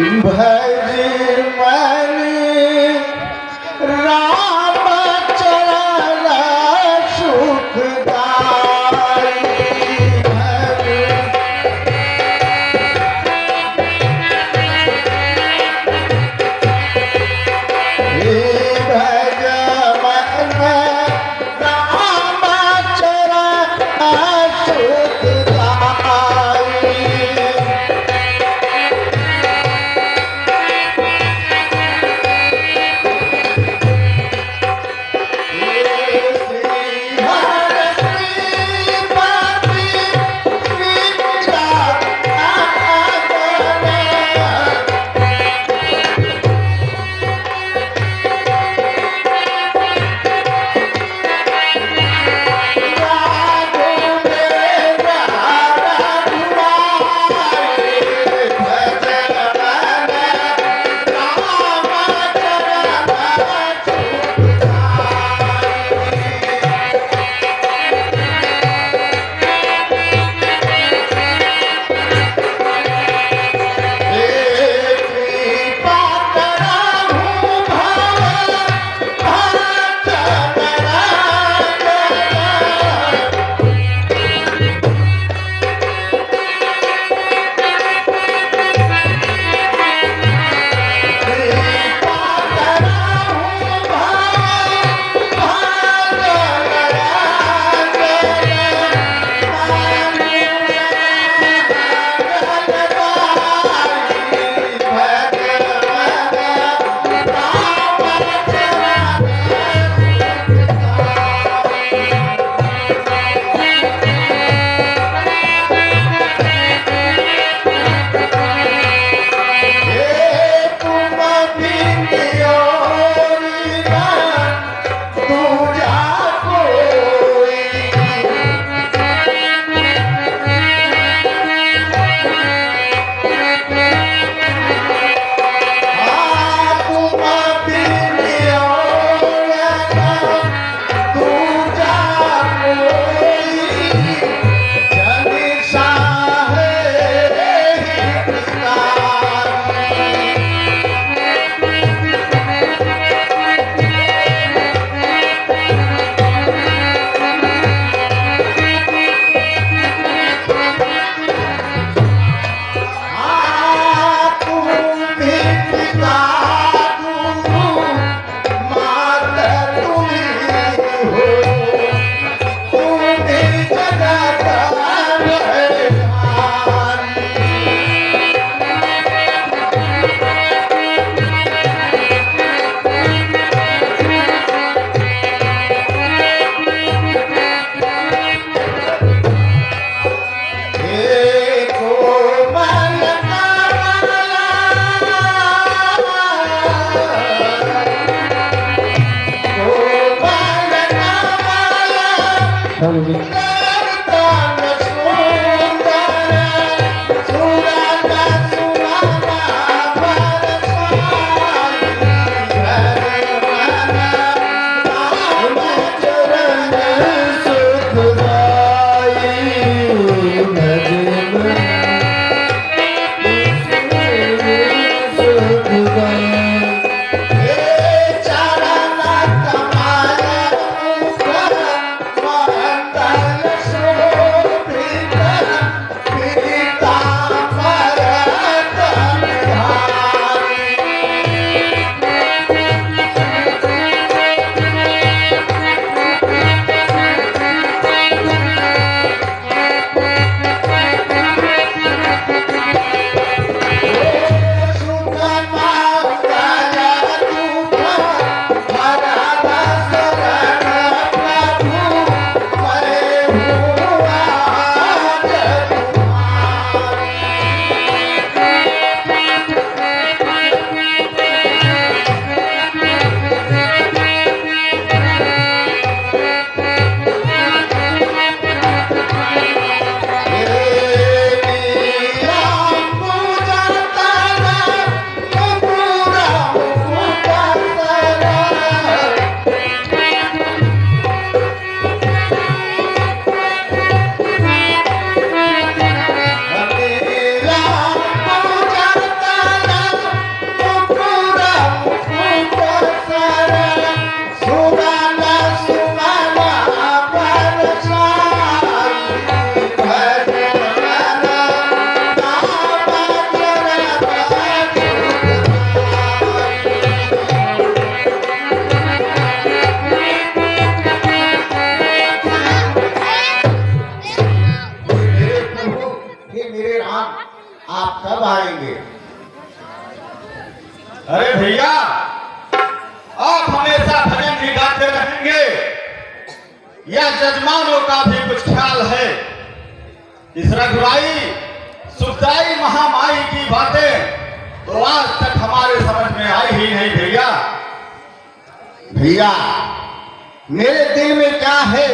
Bye. का भी कुछ ख्याल है। इस रघुराई सुखदाई महामाई की बातें तो आज तक हमारे समझ में आई ही नहीं भैया। भैया मेरे दिल में क्या है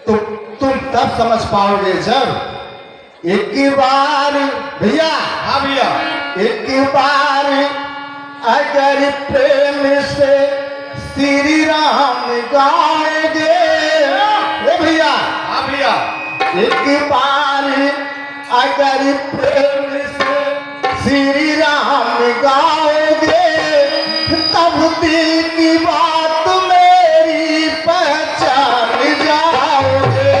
तो तुम तब समझ पाओगे जब एक बार भैया। हाँ भैया। एक बार अगर प्रेम से श्री राम गाओगे भैया। हाँ भैया। एक बार अगर प्रेम से श्री राम गाओगे तब दिल की बात मेरी पहचान जाओगे।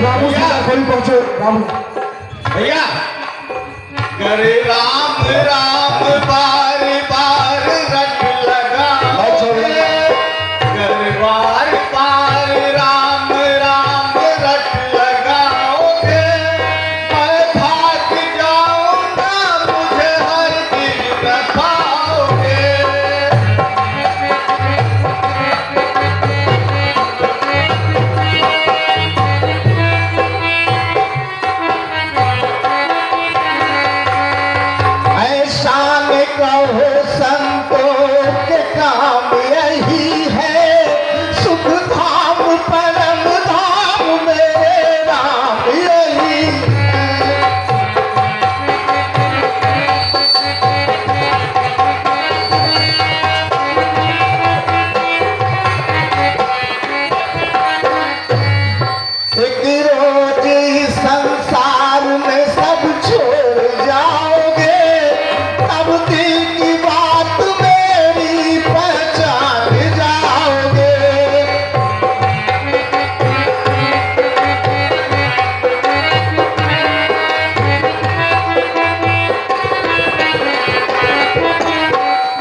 रामू जी का कोई पहुंचो रामू भैया। करे राम राम बार बार रट लगाओगे। करे बार बार राम राम रट लगाओगे। मैं भाग जाऊंगा मुझे हर दिन न पाओगे। ऐसा न कहो संतों के काम यही है सुख धाम परम धाम मेरे राम यही है। एक रोज इस संसार में सब छोड़ जाओगे तब दिल की बात मेरी पहचान जाओगे।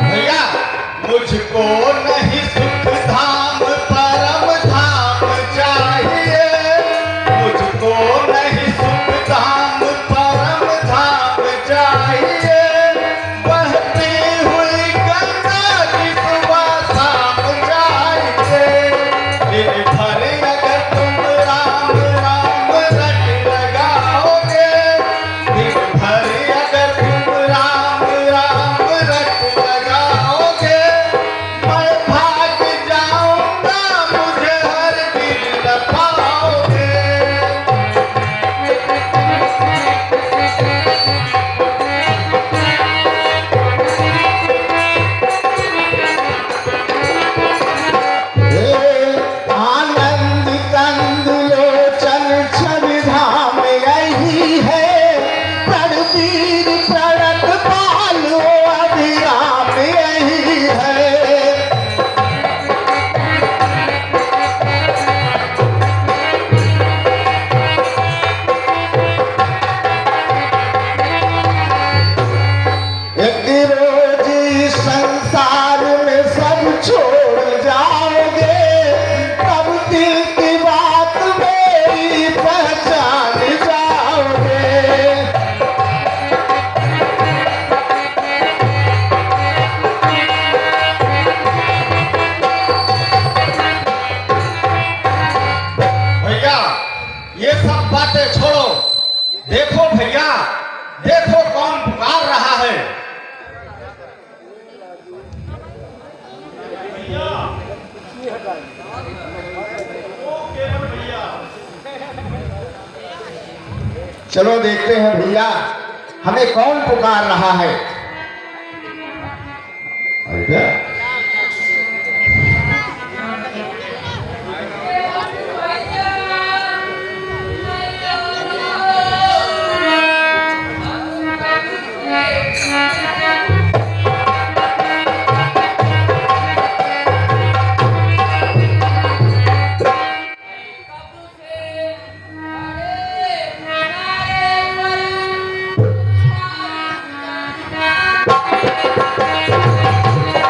भैया मुझको नहीं सुख धाम परम धाम चाहिए। मुझको नहीं सुख धाम परम धाम चाहिए। बहती हुई गंगा की सुबह शाम चाहिए। दिन भर अगर तुम राम राम रट लगाओगे। दिन भर अगर तुम राम राम रट लगाओगे। मैं भाग जाऊंगा मुझे हर दिन न पाओगे। आनंद कंद लोचन छवि धाम यही है प्रणवीर प्रणत पालो अभिराम यही है। एक रोज इस संसार में सब छोड़ जाओगे तब दिल की बात मेरी पहचान जाओगे। भैया ये सब बातें छोड़ो। देखो भैया देखो कौन पुकार रहा है। चलो देखते हैं भैया हमें कौन पुकार रहा है। अरे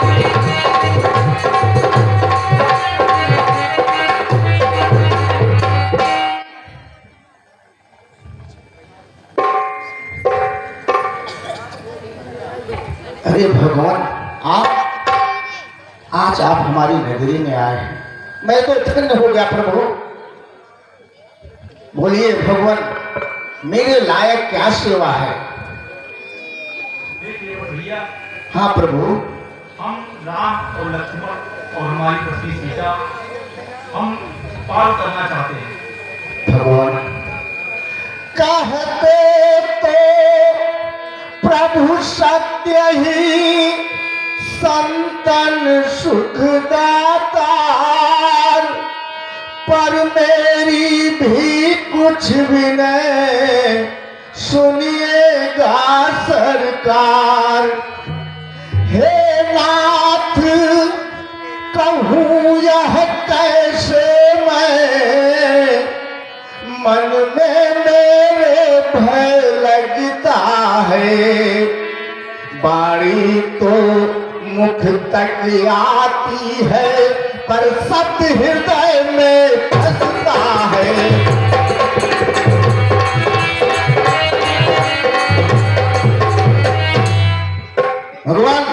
Thank you. अरे भगवान, आप आज आप हमारी नगरी में आए हैं, मैं तो धन्य हो गया प्रभु। बोलिए भगवान, मेरे लायक क्या सेवा है? देखिए भैया, हाँ प्रभु। हम राम और लक्ष्मण और हमारी पत्नी सीता हम पार करना चाहते हैं। भगवान कहते तो प्रभु सत्य ही संतन सुखदाता, पर मेरी भी कुछ भी नहीं सुनिएगा सरकार। हे नाथ कहूँ यह कैसे मैं, मन में मेरे भय लगता है। बाणी तो मुख तक आती है, पर सत्य हृदय में फंसता है। भगवान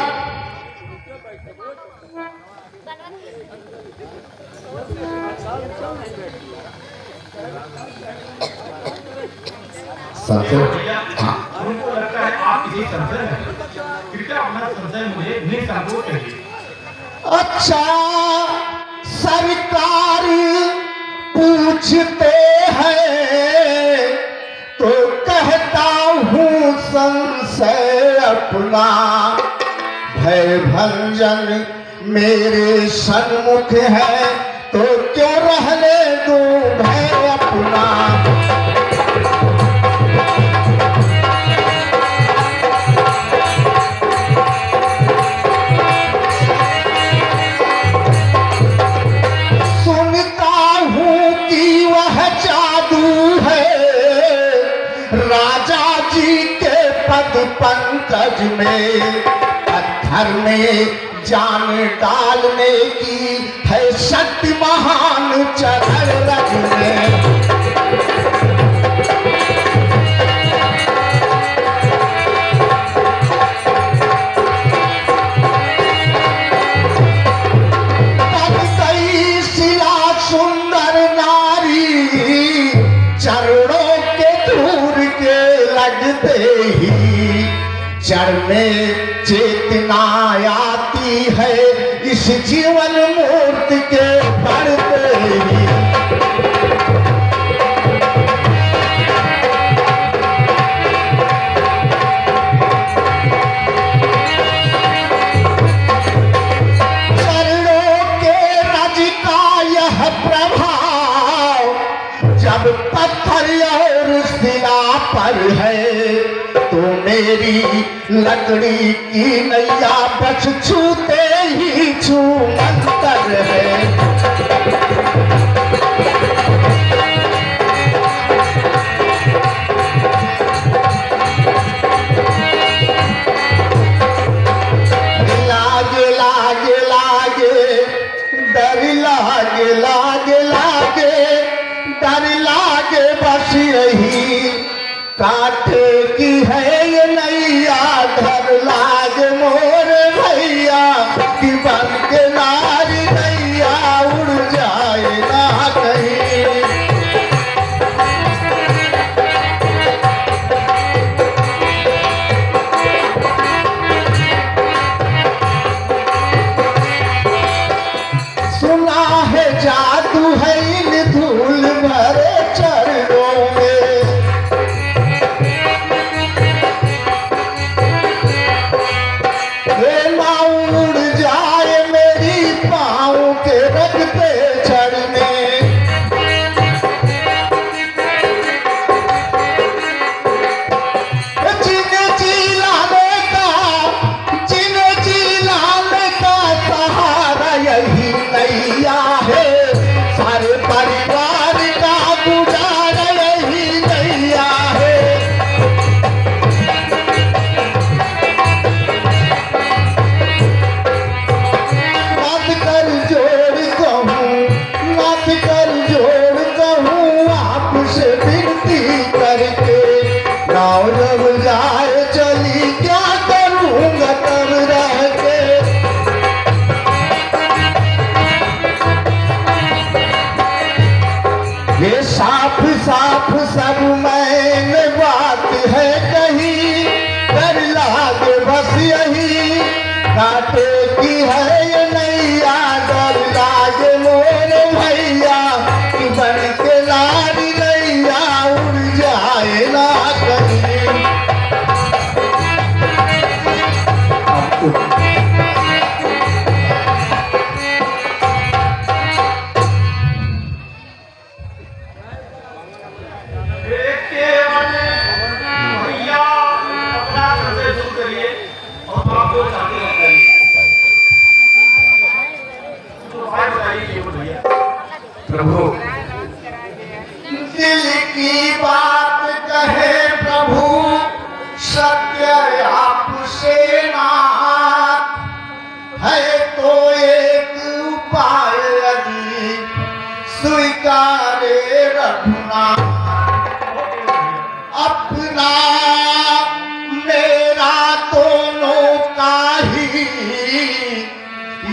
भैया, उनको लगता है आप किसी संशय में हैं। कृपया अपना संशय मुझे निसंकोच कहिए। अच्छा सरकार पूछते हैं तो कहता हूँ संशय अपना। भय भंजन मेरे सन्मुख है तो क्यों रहने दूं भय अपना। राजा जी के पद पंकज में पत्थर में जान डालने की है शक्ति महान चरण रज में। तब कई शिला सुंदर नारी चरणों के दूर के लगते ही जड़ में चेतना आती है इस जीवन मूर्ति के बढ़ते ही। चरणों के रज का यह प्रभाव जब पत्थर और शिला पर है तो मेरी लकड़ी की नैया बस छूते ही छूमंतर है। लागे लागे लागे डर लागे लागे लागे डर लागे बस यही काटे की है ये नैया घर लाग मोर भैया कि बन के नारी नैया उड़ जाए ना कहीं। सुना है जादू है इन धूल भरे चरणों में। उड़ जाए मेरी पाँव के रखते चढ़ने। जिन जिलाने का सहारा यही नैया है, सारे परिवार का गुजारा यही नैया है। नाव जब जाए चली क्या करूँगा तब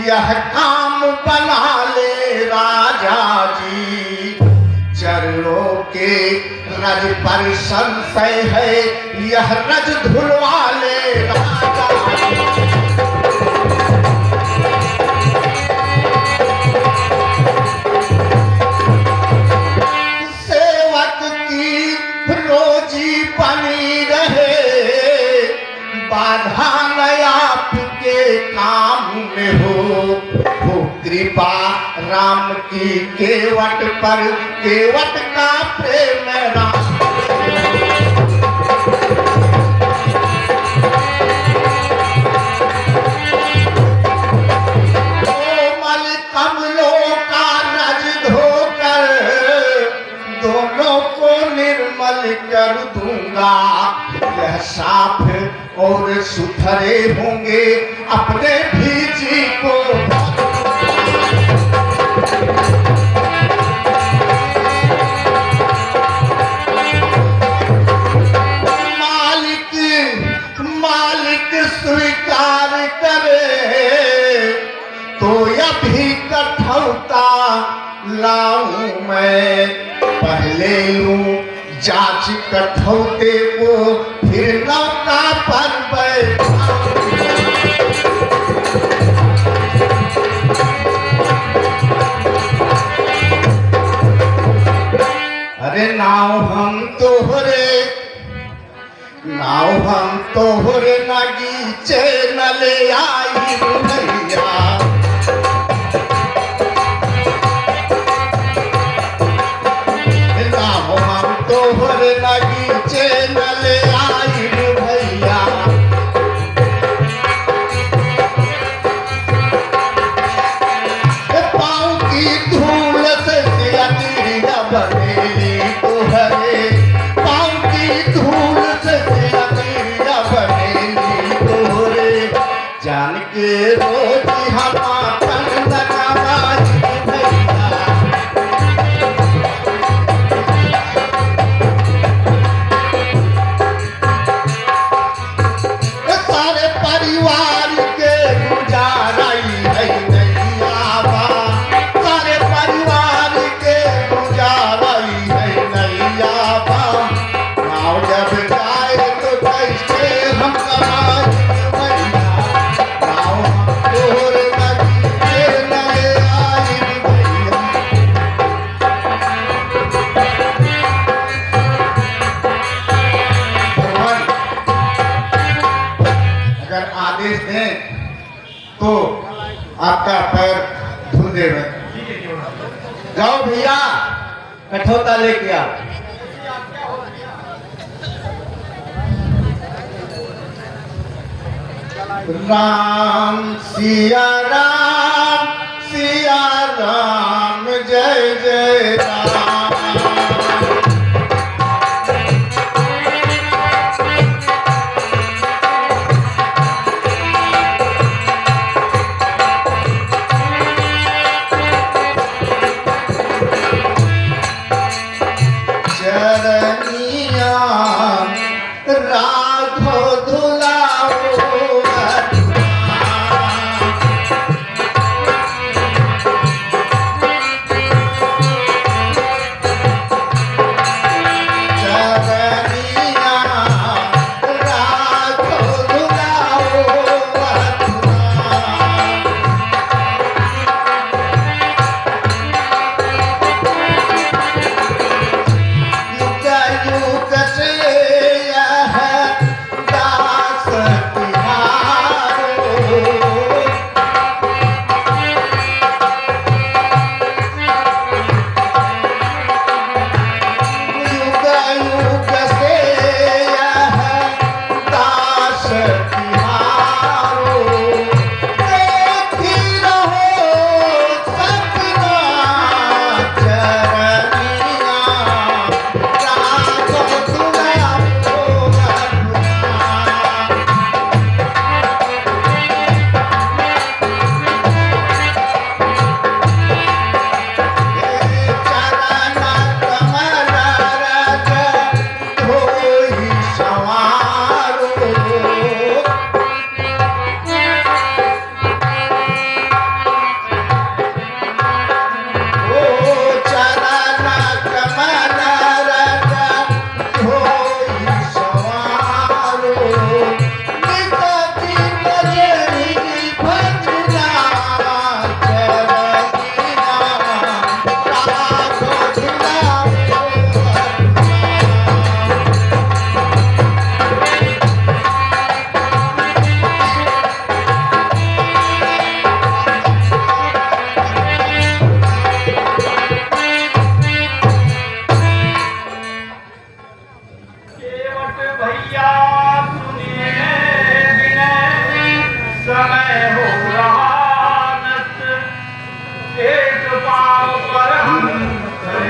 यह काम बना ले राजा जी, चरणों के रज पर संशय है, यह रज धुलवा ले राजा जी। सेवक की रोजी बनी रहे, बाधा न आपके काम में हो कृपा राम की केवट पर, केवट का प्रेम राम। कोमल कमलों का रज धोकर दोनों को निर्मल कर दूंगा, यह साफ और सुथरे होंगे अपने भी जी को। मालिक मालिक स्वीकार करे तो अभी कठौता लाऊं मैं, पहले लूं जांच कठौते को, फिर नौका पर बैठाऊं। अरे नाव हम तोहरे नगीचे न ले आई भैया, नाव हम तोहरे नगीचे न ले आई भैया। पाँव की धूल से सिया बनेली तोहरे, पाँव की धूल से सिया बनेली तोहरे, जान के रोजी हम सारे परिवार के गुजाराई है नैया बा, सारे परिवार के गुजाराई है नैया बा। नाव जब जाए तो कैसे हम कमाए भैया, नाव हम तोहरे नगीचे न ले आई भैया। अगर आदेश दें तो आपका पैर धुल देगा। जाओ भैया कठौता लेके आ। राम सिया राम, सिया राम, जय जय राम। चरनिया राघो धुलाओ चरनिया राघो धुलाओ युग युग से यह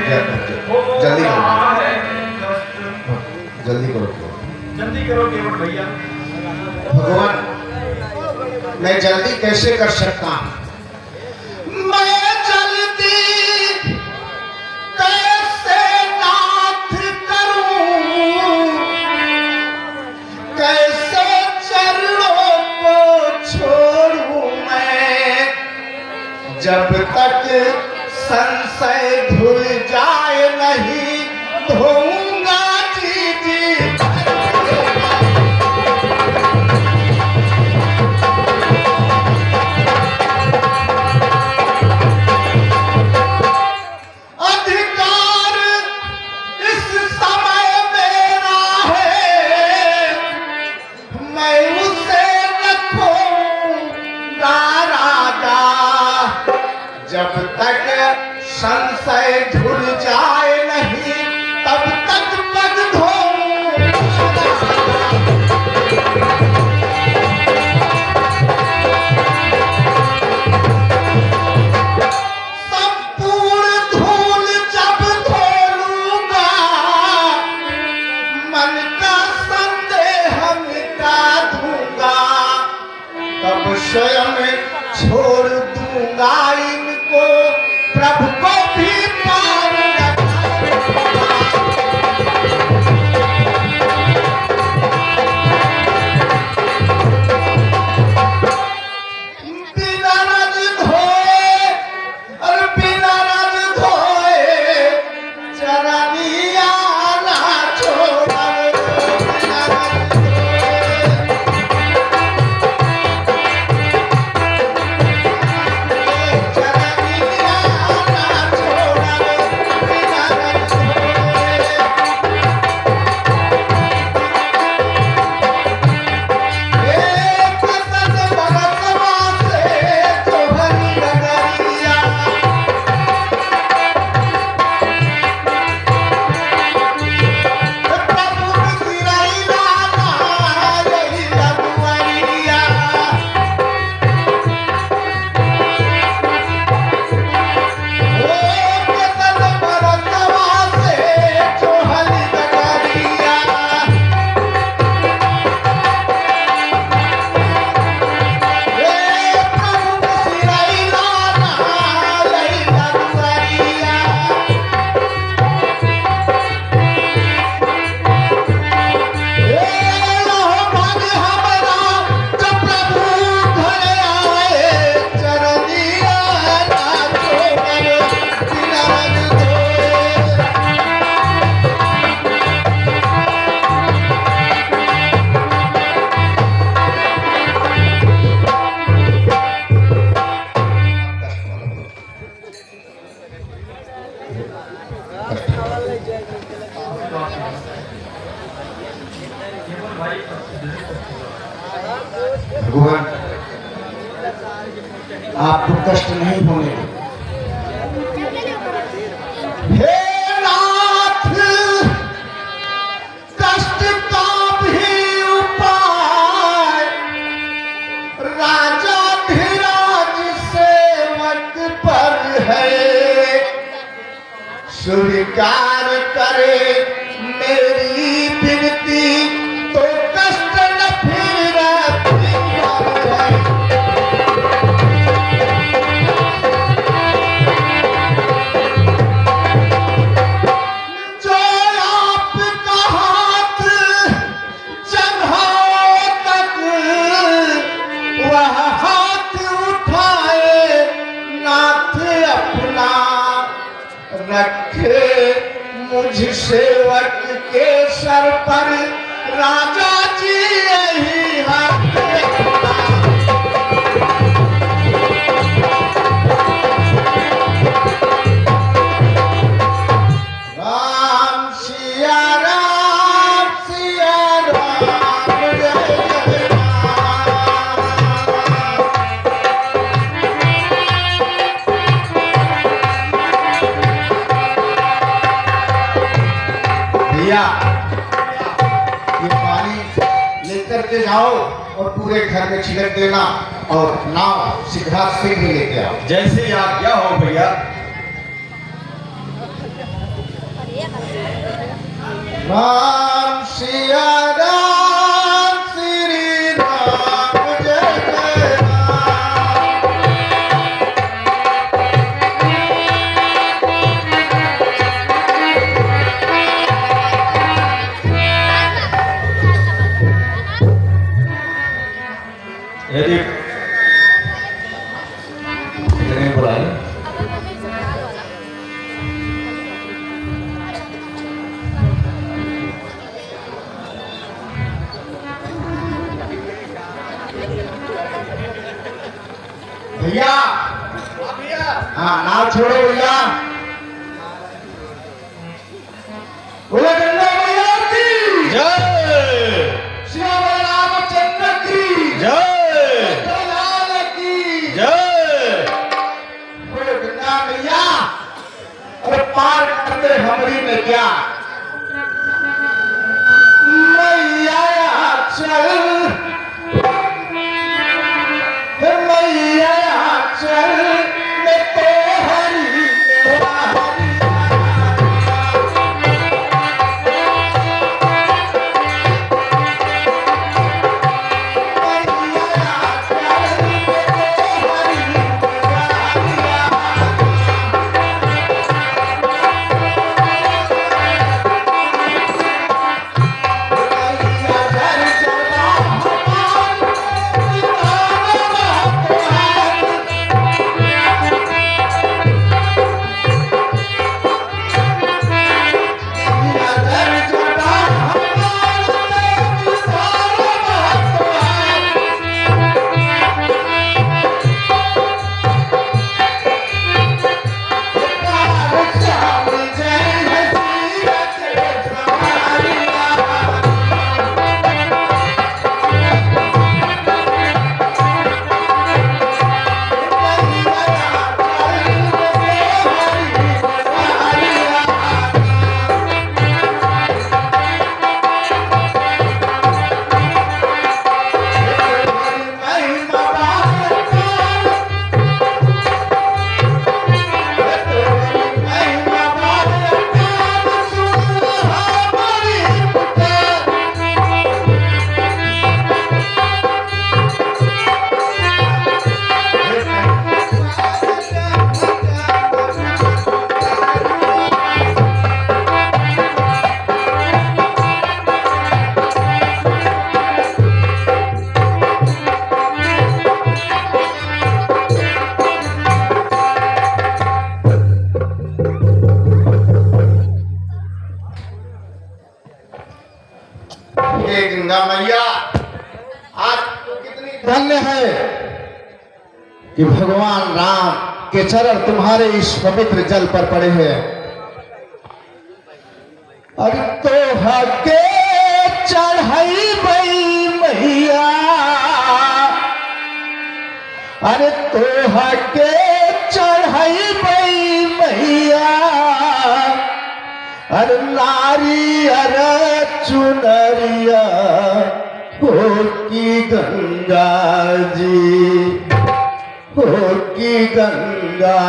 क्या करते जल्दी करो जल्दी करो केवट भैया। भगवान मैं जल्दी कैसे कर सकता हूँ मैं जल्दी कैसे नाथ करूं कैसे चरणों को छोड़ूं मैं जब तक संशय धुल जाए नहीं धोऊंगा जी जी अधिकार इस समय मेरा है मैं उसे रखूंगा राजा जब तक संशय धुल जाए नहीं तब तक पग धोऊंगा संपूर्ण धूल जब धोलूंगा मन का संदेह मिटा दूंगा तब स्वयं छोड़ दूंगा इनको प्रभु को भी पार लगाऊंगा बिना रज धोए और बिना रज धोए चरनिया ना छोड़े बिना रज धोए चरनिया ना छोड़े बिना रज धोए एक सद भगतवा से तोहरी नगरिया प्रभु सिरैला यही रघुवरिया एक सद भगतवा से तोहरी नगरिया प्रभु सिरैला यही रघुवरिया भग हमरा जब प्रभु घर आए चरनिया ना छोड़े बिना रज धोए भगवान आपको कष्ट नहीं होने हे नाथ कष्ट का भी उपाय राजा धीराज सेवक पर है स्वीकार करे मेरी विनती तो कष्ट न फिर है जो आपका हाथ जन्मों तक वह हाथ उठाए नाथ अपना रखे मुझ सेवक के सर पर राजा जी यही हाथ रखना। राम सिया राम जय जय राम। भैया ये पानी लेकर के जाओ और पूरे घर में छिड़क देना और नाव शीघ्र से भी लेके आओ। जैसे आज्ञा हो भैया। राम सिया राम श्री राम जय जय राम। यदि इतने बुलाए भैया हाँ नाव छोड़ो भैया। बोले गंगा मैया की जय श्याम रामचंद्र की जय लाल की जय। बोले गंगा मैया अरे पार करते हमरी में क्या मैया चल मैया चल मैं तो हरी गंगा मैया आज तो कितनी धन्य है कि भगवान राम के चरण तुम्हारे इस पवित्र जल पर पड़े हैं। अरे तो हके चढ़ाई बई मैया अरे तो हके चढ़ाई बई मैया अरे नारी अरे चुनरिया हो की गंगा की गंगा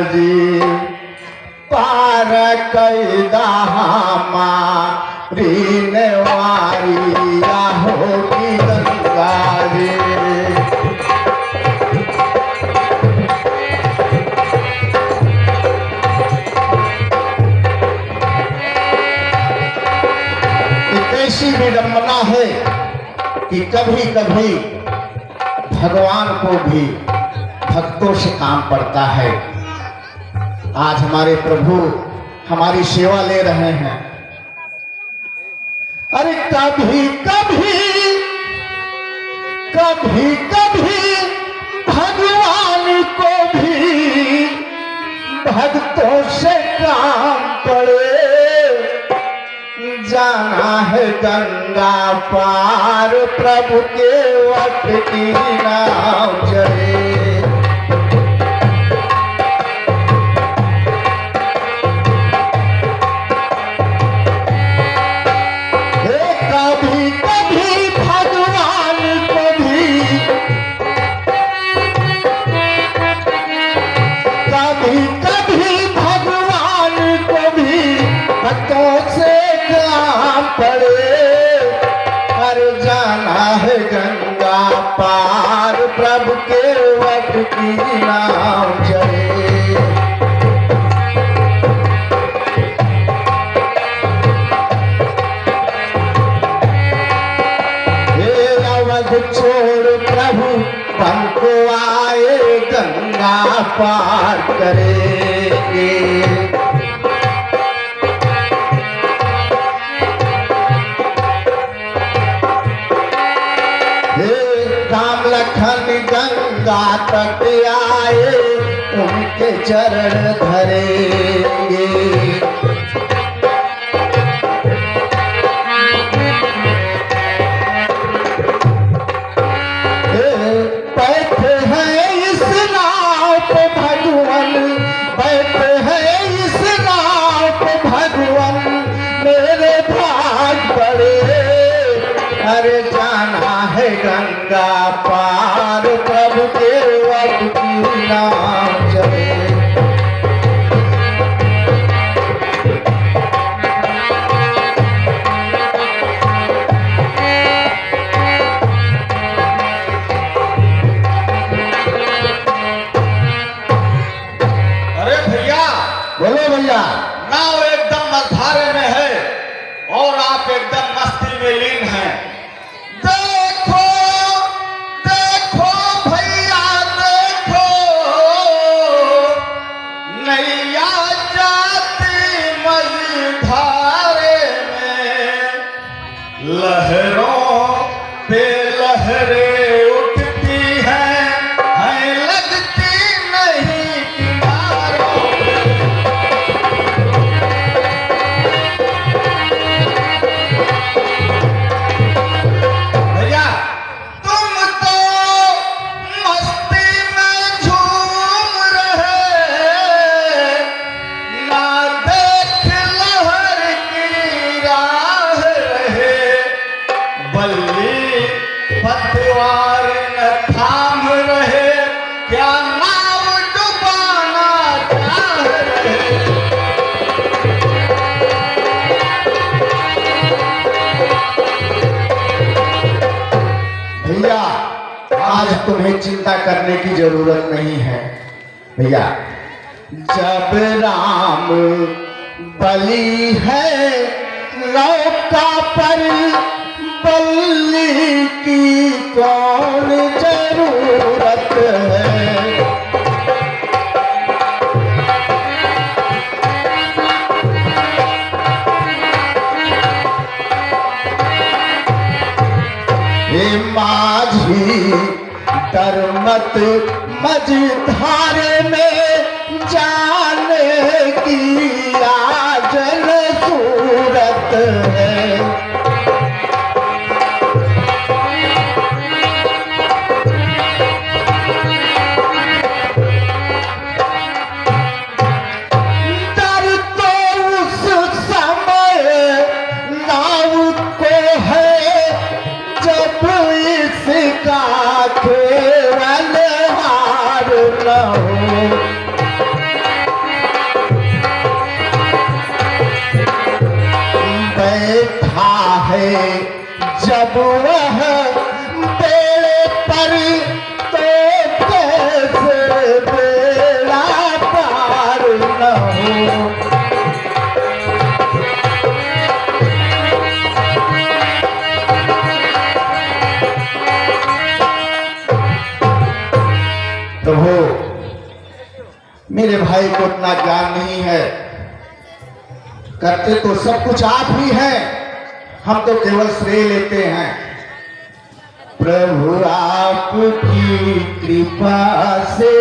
जी पार कैदा हमारी नेवारिया हो की गंगा जी। ऐसी विडंबना है कि कभी कभी भगवान को भी भक्तों से काम पड़ता है। आज हमारे प्रभु हमारी सेवा ले रहे हैं। अरे कभी कभी कभी कभी भगवान को भी भक्तों से काम पड़े। जाना है गंगा पार प्रभु के वट की नाव चले। कभी कभी भगवान को भी कभी कभी भगवान को भी भक्तों से काम है गंगा पार, प्रभु के वट की नाव चले। हे अवध छोड़ प्रभु पन को आए, गंगा पार करेंगे। राम लखन गंगा तट आए, उनके चरण धरेंगे। बैठे हैं इस नाव पे भगवान, बैठे हैं इस नाव पे भगवान, मेरे भाग बड़े। अरे जाना है गंगा पार, प्रभु के वट की नाव चले। अरे भैया, बोलो भैया। नाव एकदम मझधारे में है और आप एकदम मस्ती में लीन हैं। देखो देखो भैया देखो, नैया जाती मझधारे में, लहरों पे लहरें उठती हैं लगती नहीं किनारों पे। भैया तुम तो मस्ती में झूम रहे, ना देख लहर की राह रहे, बल्ली पतवार न थाम रहे, क्या नाव डुबाना चाह रहे। भैया आज तुम्हें चिंता करने की जरूरत नहीं है। भैया जब राम बलि है नौका पर, बल्ली की कौन जरूरत है। हे माझी धर्मत मझधारे में, जाने की आजन सूरत है। डर तो उस समय नाव को है, जब इसका केवल हार न हो। बैठा है जब वह बेड़े पर, तो कैसे बेड़ा पार न हो। प्रभु मेरे भाई को उतना ज्ञान नहीं है, करते तो सब कुछ आप ही हैं, हम तो केवल श्रेय लेते हैं। प्रभु आपकी कृपा से,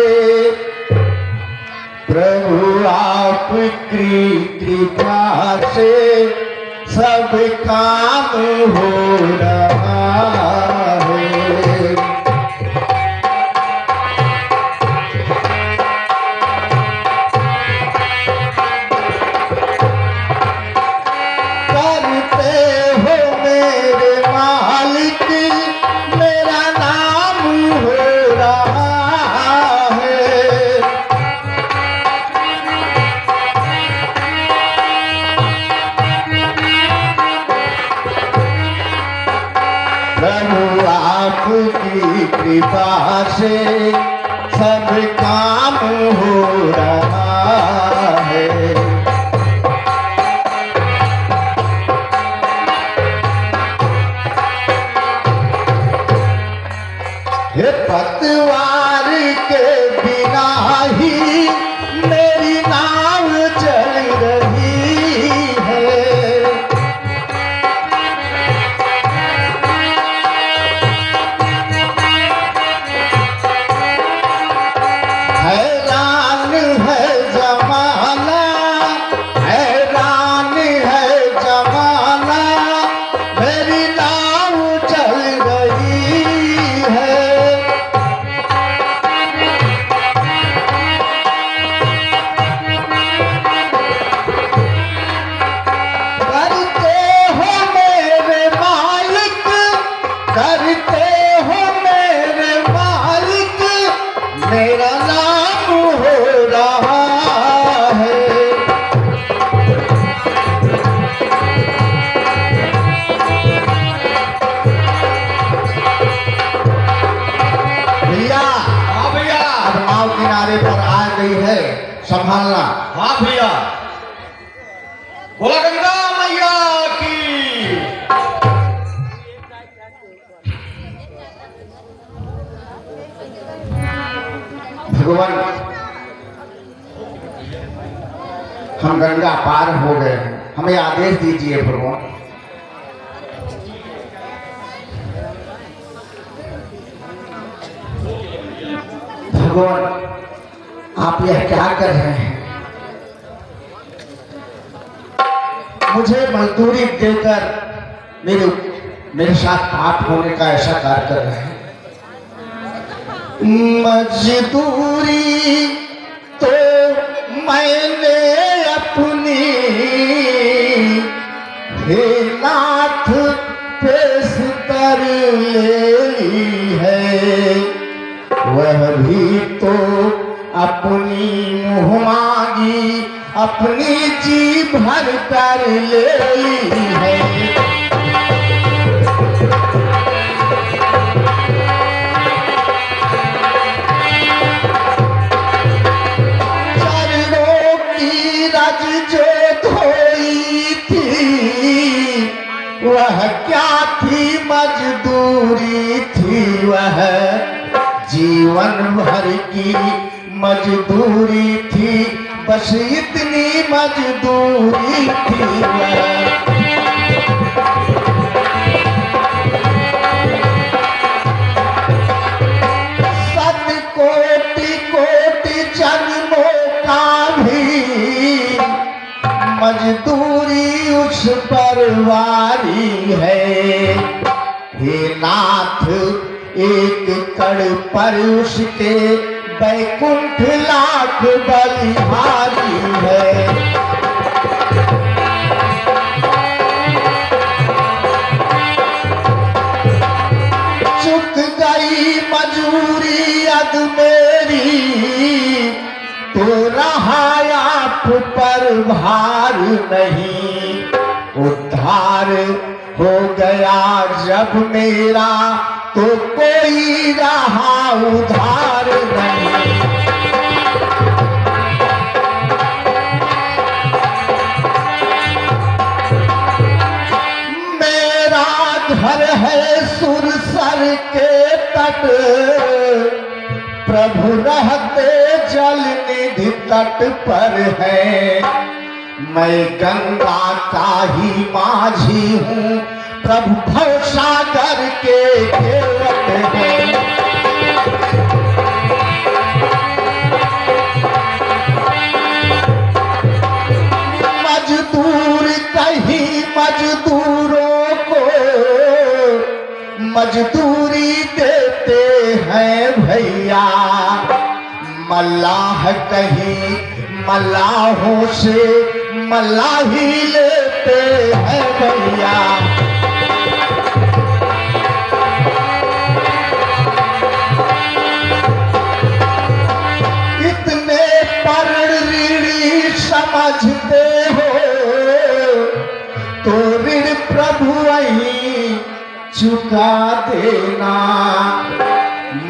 प्रभु आपकी कृपा से सब काम हो रहा है। प्रभु आपकी कृपा से सब काम हो रहा है। हे पतवार के बिना ही मेरी नाव चल रही है। हैरान है जमाना, हैरान है जमाना, मेरी नाव चल रही है। करते हो मेरे मालिक, करते हो मेरे मालिक, मेरा नाम हो रहा है। भैया हाँ भैया। अब नाव किनारे पर आ गई है, संभालना। हाँ भैया। बोला गंगा मैया की। भगवान, हम गंगा पार हो गए हैं, हमें आदेश दीजिए भगवान। भगवान, आप यह क्या कर रहे हैं? मुझे मजदूरी देकर मेरे साथ पाप होने का ऐसा कार्य कर रहे हैं। मजदूरी तो मैंने अपनी हे नाथ पेशतर ले ली है, वह भी तो अपनी मुँह मांगी अपनी जी भर कर ले ली है। चरणों की रज जो धोई थी, वह क्या थी मजदूरी थी, वह जीवन भर की मजदूरी थी, बस इतनी मजदूरी थी वह। सत कोटि कोटि जन्मों का भी मजदूरी उस पर वारी है। हे नाथ, एक कड़ पर उसके बैकुंठ लाख बलिहारी है। चुक गई मजूरी अद मेरी, तो रहा आप पर भार नहीं। उद्धार हो गया जब मेरा, तो कोई रहा उधार नहीं। मेरा घर है सुरसर के तट, प्रभु रहते जल निधि तट पर है। मैं गंगा का ही माझी हूँ, प्रभु भवसागर के केवट है। मजदूर कहीं मजदूरों को मजदूरी देते हैं भैया, मल्लाह कहीं मल्लाहों से मल्लाही लेते हैं भैया। कितने पर ऋणी समझते हो, तो ऋण प्रभु वही चुका देना।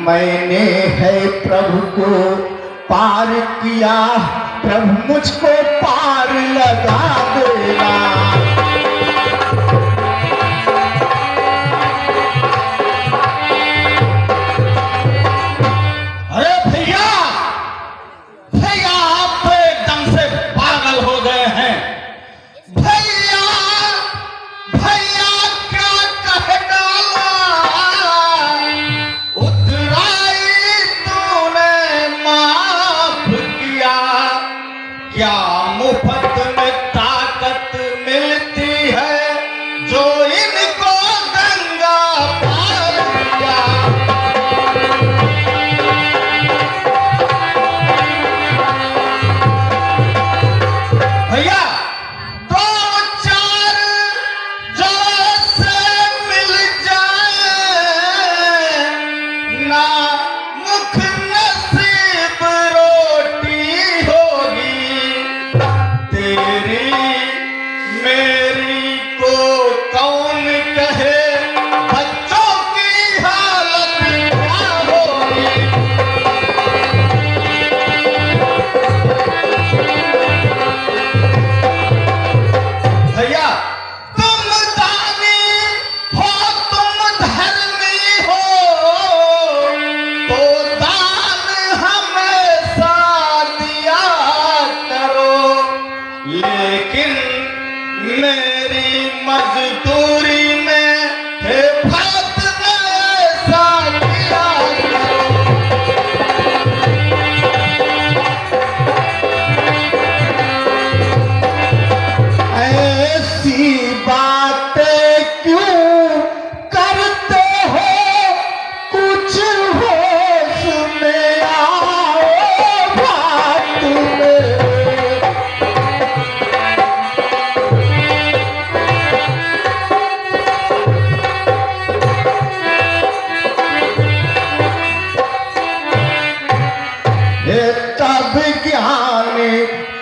मैंने है प्रभु को पार किया, प्रभु मुझको पार लगा देना। अरे भैया, भैया आप तो एकदम से पागल हो गए हैं। भैया, भैया क्या कह डाला, उतराई तूने माफ किया। क्या मुफ्त में ताकत मिलती है जो इनको गंगा पार किया। भैया दो चार जो से मिल जाए ना, मुख नसीब रोटी होगी। तेरी मेरी को कौन कहे, बच्चों की हालत क्या होगी। भैया तुम दानी हो, तुम धर्मी हो, तो दान हमेशा दिया करो। लेकिन मेरी मजदूरी में हिफाजत ऐसा किया करो। ऐसी बातें क्यों करते हो, कुछ होश में आओ बात में। ये तब ज्ञान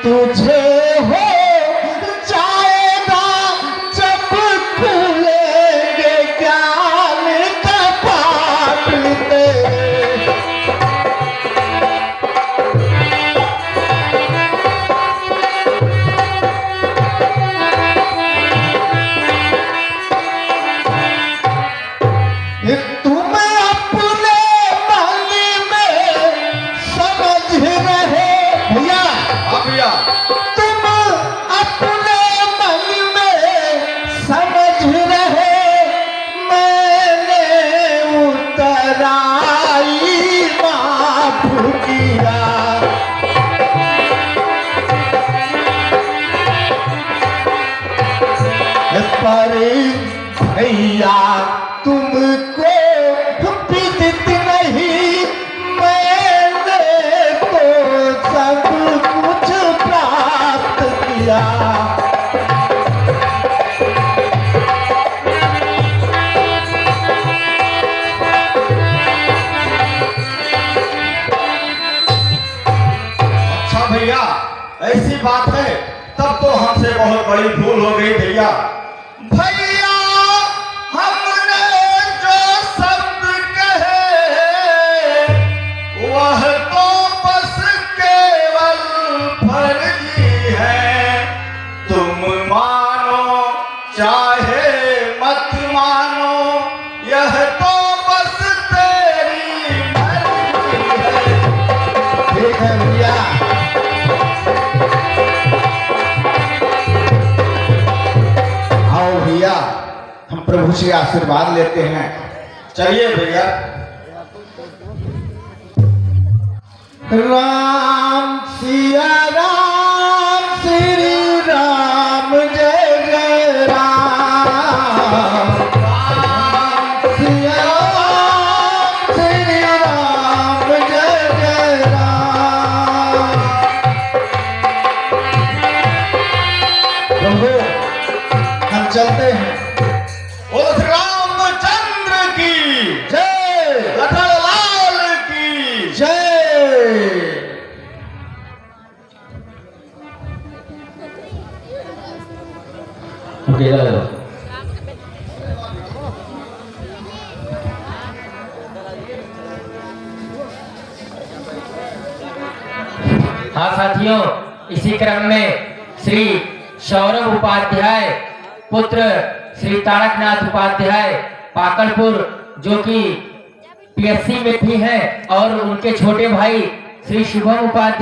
तुझे हो जाएगा जब खुलेंगे ज्ञान कपाट तेरे। ये तुम अपने मन में समझ रहे भैया, हाँ भैया, तुम अपने मन में समझ रहे, मैंने उतराई माफ किया। पर भैया तुमको विदित नहीं, मैंने तो सब कुछ प्राप्त किया। अच्छा भैया ऐसी बात है, तब तो हमसे बहुत बड़ी भूल हो गई भैया। भैया हमने जो शब्द कहे वह तो बस केवल फर्जी है। तुम मानो चाहे मत मानो, यह तो बस तेरी मर्जी है। ठीक है भैया, आओ भैया हम प्रभु से आशीर्वाद लेते हैं। चलिए भैया। राम सिया राम, श्री राम जय जय राम। राम सिया राम, श्री राम जय जय राम। प्रभु हम चलते हैं। बोलो श्री रामचंद्र की जय, लखन लाल की जय। हाँ साथियों, इसी क्रम में श्री सौरभ उपाध्याय पुत्र श्री तारकनाथ उपाध्याय पाकड़पुर, जो कि पीएससी में भी हैं, और उनके छोटे भाई श्री शुभम उपाध्याय